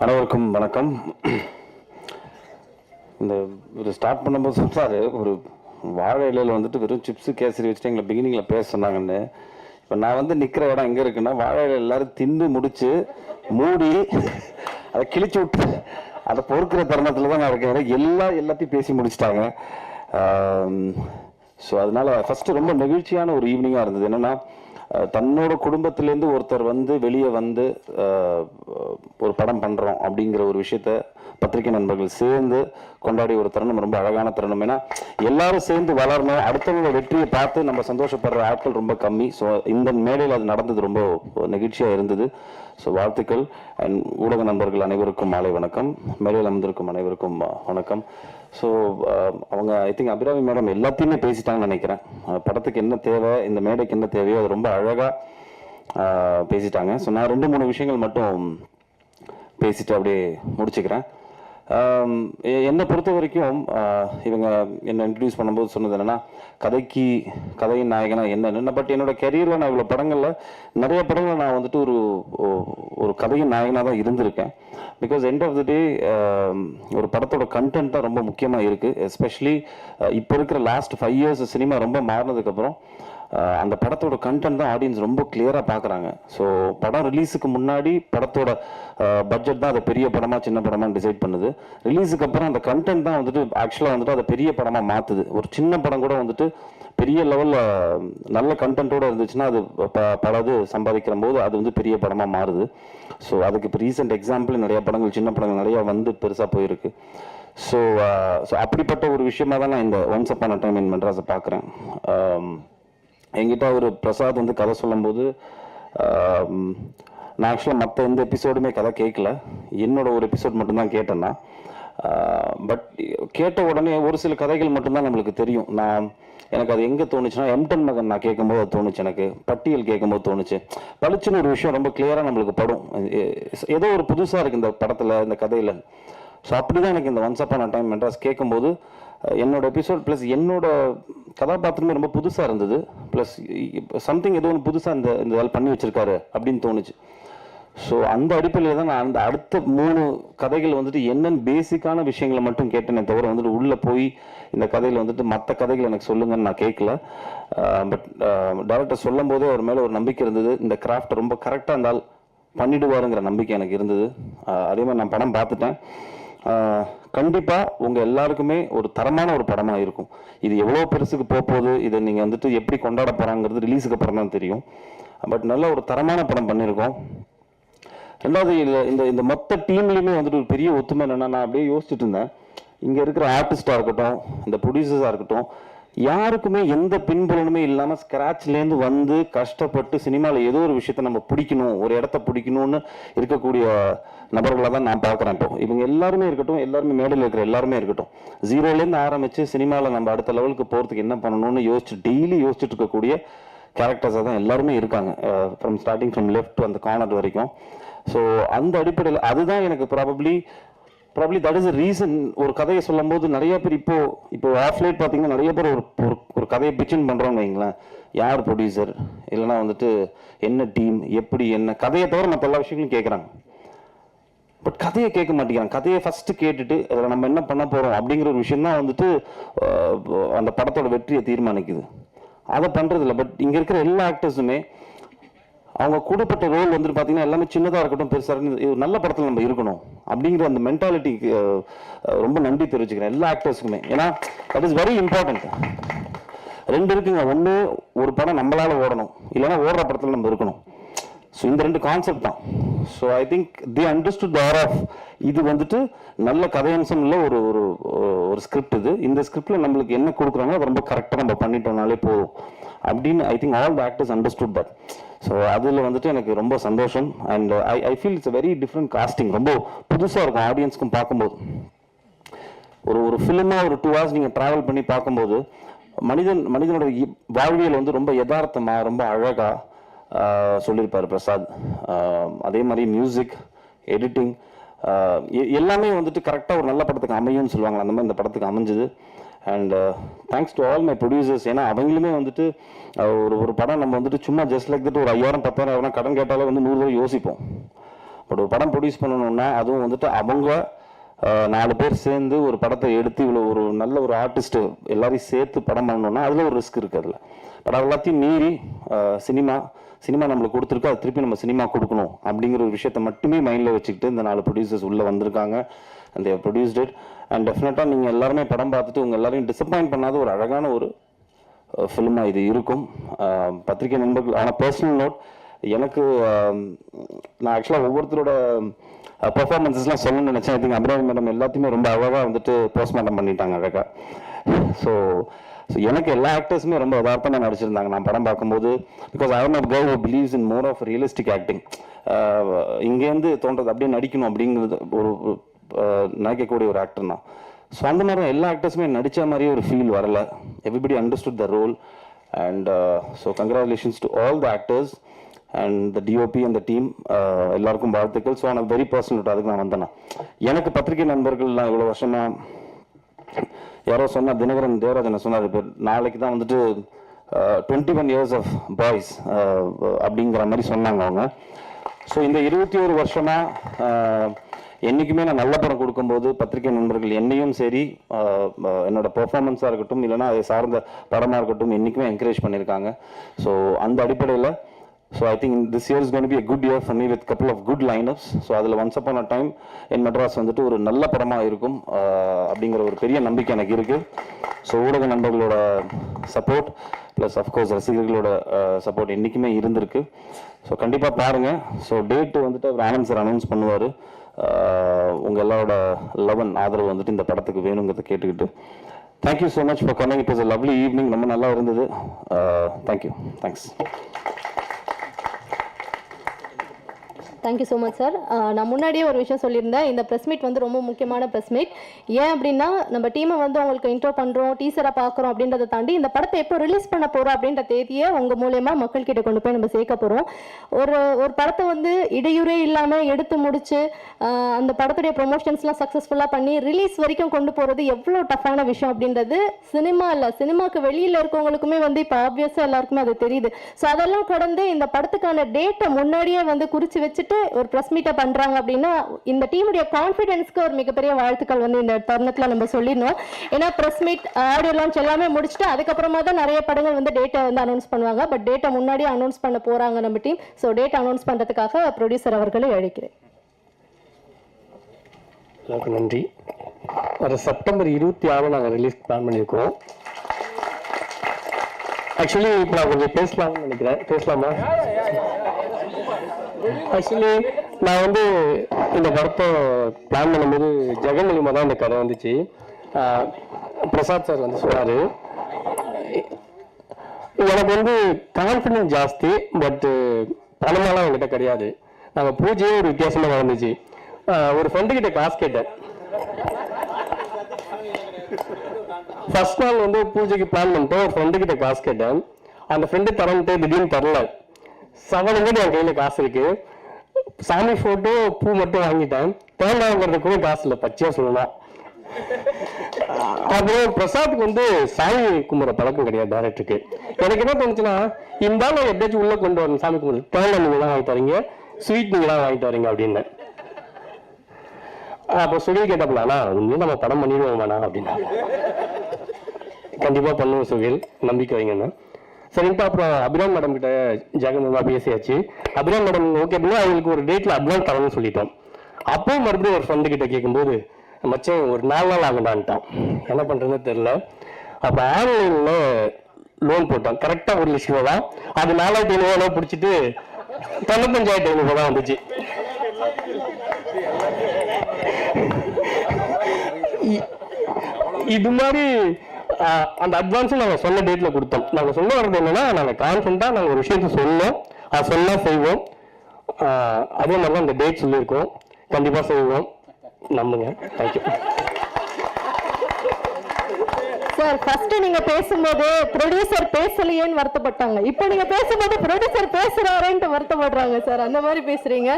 அனைவருக்கும் வணக்கம். இந்த ஒரு ஸ்டார்ட் பண்ணும்போது சொன்னார், ஒரு வாழை இலையில் வந்துட்டு வெறும் சிப்ஸு கேசரி வச்சுட்டு எங்களை பிகினிங்கில் பேச சொன்னாங்கன்னு. இப்போ நான் வந்து நிற்கிற இடம் எங்கே இருக்குன்னா, வாழை இலையில் எல்லோரும் தின்னு முடித்து மூடி அதை கிழிச்சு விட்டு அதை பொறுக்கிற தருணத்தில் தான் நான் இருக்கேன். எல்லாத்தையும் பேசி முடிச்சிட்டாங்க. ஸோ அதனால் ஃபஸ்ட்டு ரொம்ப நெகிழ்ச்சியான ஒரு ஈவினிங்காக இருந்தது. என்னென்னா, தன்னோட குடும்பத்திலேருந்து ஒருத்தர் வந்து வெளியே வந்து ஒரு படம் பண்ணுறோம் அப்படிங்கிற ஒரு விஷயத்த பத்திரிகை நண்பர்கள் சேர்ந்து கொண்டாடி ஒரு தருணம் ரொம்ப அழகான தருணம். ஏன்னா எல்லாரும் சேர்ந்து வளரணும், அடுத்தவங்களோட வெற்றியை பார்த்து நம்ம சந்தோஷப்படுற ஆட்கள் ரொம்ப கம்மி. ஸோ இந்த மேடையில் அது நடந்தது ரொம்ப நெகிழ்ச்சியாக இருந்தது. ஸோ வாழ்த்துக்கள். அண்ட் ஊடக நண்பர்கள் அனைவருக்கும் மாலை வணக்கம். மேடையில் அமர்ந்திருக்கும் அனைவருக்கும் வணக்கம். ஸோ அவங்க ஐ திங்க் அபிராமி மேடம் எல்லாத்தையுமே பேசிட்டாங்கன்னு நினைக்கிறேன். படத்துக்கு என்ன தேவை, இந்த மேடைக்கு என்ன தேவையோ அது ரொம்ப அழகாக பேசிட்டாங்க. ஸோ நான் 2-3 விஷயங்கள் மட்டும் பேசிட்டு அப்படியே முடிச்சுக்கிறேன். என்னை பொறுத்த வரைக்கும் இவங்க என்னை இன்ட்ரடியூஸ் பண்ணும்போது சொன்னது என்னென்னா, கதையின் நாயகனா என்னென்னு. பட் என்னோட கெரியரில் நான் இவ்வளோ படங்களில் நிறைய படங்களில் நான் வந்துட்டு ஒரு கதையின் நாயகனாக தான் இருந்திருக்கேன். பிகாஸ் எண்ட் ஆஃப் த டே ஒரு படத்தோட கண்டென்ட் தான் ரொம்ப முக்கியமாக இருக்குது. எஸ்பெஷலி இப்போ இருக்கிற லாஸ்ட் 5 years சினிமா ரொம்ப மாறினதுக்கப்புறம் அந்த படத்தோட கண்டென்ட் தான் ஆடியன்ஸ் ரொம்ப கிளியராக பார்க்குறாங்க. ஸோ படம் ரிலீஸுக்கு முன்னாடி படத்தோட பட்ஜெட் தான் அதை பெரிய படமாக சின்ன படமாக டிசைட் பண்ணுது. ரிலீஸுக்கு அப்புறம் அந்த கண்டென்ட் தான் வந்துட்டு ஆக்சுவலாக வந்துட்டு அதை பெரிய படமாக மாற்றுது. ஒரு சின்ன படம் கூட வந்துட்டு பெரிய லெவலில் நல்ல கண்டென்ட்டோடு இருந்துச்சுன்னா அது பலது சம்பாதிக்கிற போது அது வந்து பெரிய படமாக மாறுது. ஸோ அதுக்கு இப்போ ரீசெண்ட் எக்ஸாம்பிள் நிறைய படங்கள், சின்ன படங்கள் நிறையா வந்து பெருசாக போயிருக்கு. ஸோ அப்படிப்பட்ட ஒரு விஷயமாக தான் நான் இந்த once upon a time in மெட்ராஸை பார்க்குறேன். என்கிட்ட ஒரு பிரசாத் வந்து கதை சொல்லும்போது, நான் ஆக்சுவலாக மற்ற எந்த எபிசோடுமே கதை கேட்கல, என்னோட ஒரு எபிசோட் மட்டும்தான் கேட்டேன்னா. பட் கேட்ட உடனே ஒரு சில கதைகள் மட்டும்தான் நம்மளுக்கு தெரியும். எனக்கு அது எங்கே தோணுச்சுன்னா, எம்டன் மகன் நான் கேட்கும்போது அது தோணுச்சு, எனக்கு பட்டியல் கேட்கும்போது தோணுச்சு. பளிச்சுன்னு ஒரு விஷயம் ரொம்ப கிளியராக நம்மளுக்கு படும், ஏதோ ஒரு புதுசாக இருக்குது இந்த படத்தில், இந்த கதையில். ஸோ அப்படி தான் எனக்கு இந்த once upon a time Madras கேட்கும்போது என்னோட எபிசோட் ப்ளஸ் என்னோட கதாபாத்திரமே ரொம்ப புதுசாக இருந்தது. ப்ளஸ் சம்திங் ஏதோ ஒன்று புதுசாக இந்த வேலை பண்ணி வச்சுருக்காரு அப்படின்னு தோணுச்சு. ஸோ அந்த அடிப்படையில் தான் நான் அந்த அடுத்த 3 கதைகள் வந்துட்டு என்னென்னு பேசிக்கான விஷயங்களை மட்டும் கேட்டேனே தவிர வந்துட்டு உள்ளே போய் இந்த கதையில் வந்துட்டு மற்ற கதைகள் எனக்கு சொல்லுங்கன்னு நான் கேட்கல. பட் டைரக்டர் சொல்லும் போதே அவர் மேலே ஒரு நம்பிக்கை இருந்தது. இந்த கிராஃப்ட் ரொம்ப கரெக்டாக இருந்தால் பண்ணிடுவாருங்கிற நம்பிக்கை எனக்கு இருந்தது. அதே மாதிரி நான் படம் பார்த்துட்டேன். கண்டிப்பாக உங்கள் எல்லாருக்குமே ஒரு தரமான ஒரு படமாக இருக்கும். இது எவ்வளோ பெருசுக்கு போகுது, இதை நீங்கள் வந்துட்டு எப்படி கொண்டாட போகிறாங்கிறது ரிலீஸுக்கு அப்புறம் தான் தெரியும். பட் நல்ல ஒரு தரமான படம் பண்ணியிருக்கோம். ரெண்டாவது, இந்த மொத்த டீம்லேயுமே வந்துட்டு ஒரு பெரிய ஒத்துமை என்னென்னா, நான் அப்படியே யோசிச்சுட்டு இருந்தேன், இங்கே இருக்கிற ஆர்டிஸ்டாக இருக்கட்டும், இந்த ப்ரொடியூசர்ஸாக இருக்கட்டும், யாருக்குமே எந்த பின்புலனுமே இல்லாமல் ஸ்க்ராட்ச்லேருந்து வந்து கஷ்டப்பட்டு சினிமாவில் ஏதோ ஒரு விஷயத்த நம்ம பிடிக்கணும், ஒரு இடத்த பிடிக்கணும்னு இருக்கக்கூடிய நபர்களாக தான் நான் பார்க்குறேன். இப்போ இவங்க எல்லாருமே இருக்கட்டும், எல்லாருமே மேடையில் இருக்கிற எல்லாருமே இருக்கட்டும், 0லேருந்து ஆரம்பித்து சினிமாவில் நம்ம அடுத்த லெவலுக்கு போகிறதுக்கு என்ன பண்ணணும்னு டெய்லி யோசிச்சுட்டு இருக்கக்கூடிய கேரக்டர்ஸாக தான் எல்லாருமே இருக்காங்க. ஃப்ரம் லெஃப்ட் அந்த கார்னர் வரைக்கும். ஸோ அந்த அடிப்படையில் அதுதான் எனக்கு probably that is a reason. ஒரு கதையை சொல்லும் போது நிறைய பேர் இப்போ ஆஃப்லைட் பார்த்தீங்கன்னா நிறைய பேர் ஒரு கதையை பிச்சின் பண்ணுறோன்னு வைங்களேன், யார் ப்ரொடியூசர், இல்லைனா வந்துட்டு என்ன டீம், எப்படி என்ன கதையை தவிர மற்ற எல்லா விஷயங்களும் கேட்குறாங்க. பட் கதையை கேட்க மாட்டேங்கிறாங்க. கதையை ஃபஸ்ட்டு கேட்டுட்டு அதில் நம்ம என்ன பண்ண போகிறோம் அப்படிங்கிற ஒரு விஷயம் தான் வந்துட்டு அந்த படத்தோட வெற்றியை தீர்மானிக்குது. அதை பண்ணுறதில்ல. பட் இங்கே இருக்கிற எல்லா ஆக்டர்ஸுமே அவங்க கூடப்பட்ட ரோல் வந்துட்டு பார்த்தீங்கன்னா எல்லாமே சின்னதாக இருக்கட்டும், பெருசாக இருக்கட்டும், நல்ல படத்தில் நம்ம இருக்கணும் அப்படிங்கிற அந்த மென்டாலிட்டிக்கு ரொம்ப நன்றி தெரிவிச்சுக்கிறேன் எல்லா ஆக்டர்ஸுக்குமே. ஏன்னா தட் இஸ் வெரி இம்பார்ட்டன்ட். 2 இருக்குங்க. ஒன்று, ஒரு படம் நம்மளால் ஓடணும், இல்லைன்னா ஓடுற படத்தில் நம்ம இருக்கணும். ஸோ இந்த 2 கான்செப்ட் தான். So I think the understood the art of இது வந்துட்டு நல்ல கதையம்சம் இல்லை, ஒரு ஸ்கிரிப்ட். இந்த ஸ்கிரிப்டில் நம்மளுக்கு என்ன கொடுக்குறாங்களோ அதை ரொம்ப கரெக்டாக நம்ம பண்ணிட்டோம்னாலே போதும் அப்படின்னு I think all the actors understood that. So அதில் வந்துட்டு எனக்கு ரொம்ப சந்தோஷம். And I feel it's a very different casting. ரொம்ப புதுசாக இருக்கும் ஆடியன்ஸ்க்கும் பார்க்கும்போது. ஒரு ஃபிலிமாக ஒரு 2 hours நீங்கள் ட்ராவல் பண்ணி பார்க்கும்போது மனிதனோட வாழ்வியல் வந்து ரொம்ப யதார்த்தமாக ரொம்ப அழகாக சொல்லியிருப்பார் பிரசாத். அதே மாதிரி மியூசிக், எடிட்டிங் எல்லாமே வந்துட்டு கரெக்டாக ஒரு நல்ல படத்துக்கு அமையும்னு சொல்லுவாங்க. அந்த மாதிரி இந்த படத்துக்கு அமைஞ்சுது. And thanks to all my producers. ஏன்னா அவங்களுமே வந்துட்டு ஒரு படம் நம்ம வந்துட்டு சும்மா ஜஸ்ட் லைக் தட் ஒரு 5000 10,000 கடன் கேட்டாலே வந்து 100 தடவை யோசிப்போம். பட் ஒரு படம் ப்ரொடியூஸ் பண்ணணும்னா அதுவும் வந்துட்டு அவங்க 4 பேர் சேர்ந்து ஒரு படத்தை எடுத்து இவ்வளோ ஒரு நல்ல ஒரு ஆர்டிஸ்ட்டு எல்லாரையும் சேர்த்து படம் பண்ணணும்னா அதில் ஒரு ரிஸ்க் இருக்குது அதில். பட் எல்லாத்தையும் மீறி சினிமா நம்மளுக்கு கொடுத்துருக்கு, அது திருப்பி நம்ம சினிமா கொடுக்கணும் அப்படிங்கிற ஒரு விஷயத்தை மட்டுமே மைண்டில் வச்சுக்கிட்டு இந்த 4 ப்ரொடியூசர்ஸ் உள்ளே வந்திருக்காங்க. And they produced it. And டெஃபினட்டாக நீங்கள் எல்லாருமே படம் பார்த்துட்டு உங்கள் எல்லாரையும் டிசப்பாயிண்ட் பண்ணாத ஒரு அழகான ஒரு ஃபிலிமாக இது இருக்கும். பத்திரிகை நண்பர்கள், ஆனால் பர்சனல் நோட், எனக்கு நான் ஆக்சுவலாக ஒவ்வொருத்தரோட பெர்ஃபார்மன்ஸஸ்லாம் சொல்லணும்னு நினச்சேன். ஐ திங்க் அபிராமி மேடம் எல்லாத்தையுமே ரொம்ப அழகாக வந்துட்டு போஸ்ட்மார்ட்டம் பண்ணிட்டாங்க அழகாக. ஸோ எனக்கு எல்லா ஆக்டர்ஸுமே ரொம்ப யதார்த்தமாக நடிச்சிருந்தாங்க நான் படம் பார்க்கும்போது. Because I am a guy who believes in more of realistic acting. இங்கேருந்து தோன்றது அப்படியே நடிக்கணும் அப்படிங்கிறது ஒரு நினைக்கக்கூடிய ஒரு ஆக்டர் தான். ஸோ அந்த மாதிரி எல்லா ஆக்டர்ஸுமே நடித்த மாதிரியே ஒரு ஃபீல் வரல. Everybody understood the role. And so congratulations to all the actors and the DOP and the team. எல்லாருக்கும் வாழ்த்துக்கள். ஸோ நான் வெரி பர்சனல் அதுக்கு நான் வந்தேன். எனக்கு பத்திரிகை நண்பர்கள்லாம் இவ்வளோ வருஷமா யாரோ சொன்னார், தினகரன் தேவராஜன் சொன்னார், இப்போ நாளைக்கு தான் வந்துட்டு 21 years ஆஃப் பாய்ஸ் அப்படிங்கிற மாதிரி சொன்னாங்க அவங்க. ஸோ இந்த 21 வருஷமா என்றைக்குமே நான் நல்ல படம் கொடுக்கும்போது பத்திரிகை நண்பர்கள் என்னையும் சரி என்னோட பெர்ஃபார்மன்ஸாக இருக்கட்டும் இல்லைனா அதை சார்ந்த படமாக இருக்கட்டும் என்றைக்குமே என்கரேஜ் பண்ணியிருக்காங்க. ஸோ அந்த அடிப்படையில் so I think this year is gonna be a good year for me with couple of good lineups. So அதில் once upon a time in Madras வந்துட்டு ஒரு நல்ல படமாக இருக்கும் அப்படிங்கிற ஒரு பெரிய நம்பிக்கை எனக்கு இருக்குது. ஸோ ஊடக நண்பர்களோட சப்போர்ட் ப்ளஸ் அஃப்கோர்ஸ் ரசிகர்களோட சப்போர்ட் என்றைக்குமே இருந்திருக்கு. ஸோ கண்டிப்பாக பாருங்கள். ஸோ டேட்டு வந்துட்டு அவர் ஆனந்த் சார் அனௌன்ஸ் பண்ணுவார். உங்கள் எல்லாரோட லவ் அண்ட் ஆதரவு வந்துட்டு இந்த படத்துக்கு வேணுங்கிறத கேட்டுக்கிட்டு thank you so much for coming. It was a lovely evening. ரொம்ப நல்லா இருந்தது. Thank you. Thanks. Thank you so much sir. நான் முன்னாடியே ஒரு விஷயம் சொல்லியிருந்தேன், இந்த ப்ரெஸ் மீட் வந்து ரொம்ப முக்கியமான ப்ரெஸ் மீட். ஏன் அப்படின்னா நம்ம டீமை வந்து உங்களுக்கு இன்ட்ரோ பண்ணுறோம், டீசராக பார்க்குறோம் அப்படின்றத தாண்டி இந்த படத்தை எப்போ ரிலீஸ் பண்ண போகிறோம் அப்படின்ற தேதியை உங்கள் மூலயமா மக்கள்கிட்ட கொண்டு போய் நம்ம சேர்க்க போகிறோம். ஒரு படத்தை வந்து இடையூறே இல்லாமல் எடுத்து முடிச்சு அந்த படத்துடைய ப்ரொமோஷன்ஸ்லாம் சக்ஸஸ்ஃபுல்லாக பண்ணி ரிலீஸ் வரைக்கும் கொண்டு போகிறது எவ்வளோ டஃப்பான விஷயம் அப்படின்றது சினிமாவுக்கு வெளியில் இருக்கவங்களுக்குமே வந்து இப்போ ஆப்வியஸாக எல்லாருக்குமே அது தெரியுது. ஸோ அதெல்லாம் கடந்து இந்த படத்துக்கான டேட்டை முன்னாடியே வந்து குறித்து வச்சுட்டு ஒரு பிரஸ் மீட்டை பண்றாங்க அப்படின்னா இந்த டீமுடைய கான்ஃபிடன்ஸ்க்கு ஒரு மிகப்பெரிய வாழ்த்துக்கள் வந்து இந்த தருணத்துல நம்ம சொல்லிடணும். ஏன்னா பிரஸ் மீட், ஆடியோ லான்ச் எல்லாமே முடிச்சுட்டு அதுக்கப்புறமா தான் நிறைய படங்கள் வந்து டேட்டை வந்து அனௌன்ஸ் பண்ணுவாங்க. பட் டேட்டை முன்னாடியே அனௌன்ஸ் பண்ண போறாங்க நம்ம டீம். ஸோ டேட் அனௌன்ஸ் பண்றதுக்காக ப்ரொடியூசர் அவர்களை அழைக்கிறேன். நன்றி. வர செப்டம்பர் 26 நாங்கள் ரிலீஸ் பிளான் பண்ணியிருக்கோம். ஆக்சுவலி இப்போ நான் கொஞ்சம் பேசலாம்னு நினைக்கிறேன். பேசலாமா? ஆக்சுவலி நான் வந்து இந்த படத்தை பிளான் பண்ணும்போது ஜெகன் மூலியமாக தான் இந்த கதை வந்துச்சு. பிரசாத் சார் வந்து சொன்னார், எனக்கு வந்து கான்ஃபிடன்ஸ் ஜாஸ்தி, பட்டு பணமெல்லாம் என்கிட்ட கிடையாது. நாங்கள் பூஜையே ஒரு வித்தியாசமாக நடந்துச்சு. ஒரு ஃப்ரெண்டுக்கிட்ட காசு கேட்டேன். ஃபர்ஸ்ட் நாள் வந்து பூஜைக்கு பிளான் பண்ணிட்டு ஒரு ஃப்ரெண்டுக்கிட்ட காசு கேட்டேன். அந்த ஃப்ரெண்டு தரன்ட்டு திடீர்னு தரல. 7 என் கையில் காசு இருக்கு. சாமி ஃபோட்டோ பூ மட்டும் வாங்கிட்டேன். தேங்காய்ங்கிறதுக்கு காசு இல்லை, பச்சையாக சொல்லலாம். அப்புறம் பிரசாத்துக்கு வந்து சாமி கும்பிட்ற பழக்கம் கிடையாது டேரக்டருக்கு. எனக்கு என்ன தோணுச்சுன்னா, இருந்தாலும் எப்படியாச்சும் உள்ள கொண்டு வரணும் சாமி கும்பிடு. தேங்காய் நீங்களாம் வாங்கிட்டு வரீங்க, ஸ்வீட் நீங்களாம் வாங்கிட்டு வரீங்க அப்படின்னு. அப்போ சுகில் கேட்டப்பலாண்ணா உண்மையும் நம்ம படம் பண்ணிடுவோம் வேணா அப்படின்னா. கண்டிப்பாக பண்ணுவோம் சுகில், நம்பிக்கை வைங்கண்ணா. சரிங்கப்பா. அப்புறம் அபிராம் மேடம் கிட்ட ஜெகன்மா பேசியாச்சு. அபிராம் மேடம் ஓகே அப்படின்னா அவங்களுக்கு ஒரு டேட்டில் அட்வான்ஸ் தரணும்னு சொல்லிட்டோம். அப்போவும் மறுபடியும் ஒரு ஃப்ரெண்டு கிட்ட கேட்கும்போது மச்சம் ஒரு 4 நாள் ஆகுண்டான்ட்டான். என்ன பண்ணுறதுன்னு தெரில. அப்போ ஆன்லைனில் லோன் போட்டோம். கரெக்டாக 1 லட்சம் ரூபா தான். அது 4500 பிடிச்சிட்டு 95,500 தான் வந்துச்சு. இது மாதிரி அந்த அட்வான்ஸும் நாங்கள் சொன்ன டேட்டில் கொடுத்தோம். நாங்கள் சொல்ல வர்றது என்னன்னா, நாங்கள் கான்ஃபிடண்டாக நாங்கள் ஒரு விஷயத்தை சொன்னோம், அது சொன்னால் செய்வோம். அதே மாதிரி தான் இந்த டேட் சொல்லியிருக்கோம். கண்டிப்பாக செய்வோம், நம்புங்க. Thank you sir. ஃபர்ஸ்ட் நீங்க பேசும்போது ப்ரொடியூசர் பேசலையேன்னு வருத்தப்பட்டாங்க. இப்போ நீங்க பேசும்போது ப்ரொடியூசர் பேசுறாரேன்ட்டு வருத்தப்படுறாங்க சார். அந்த மாதிரி பேசுறீங்க.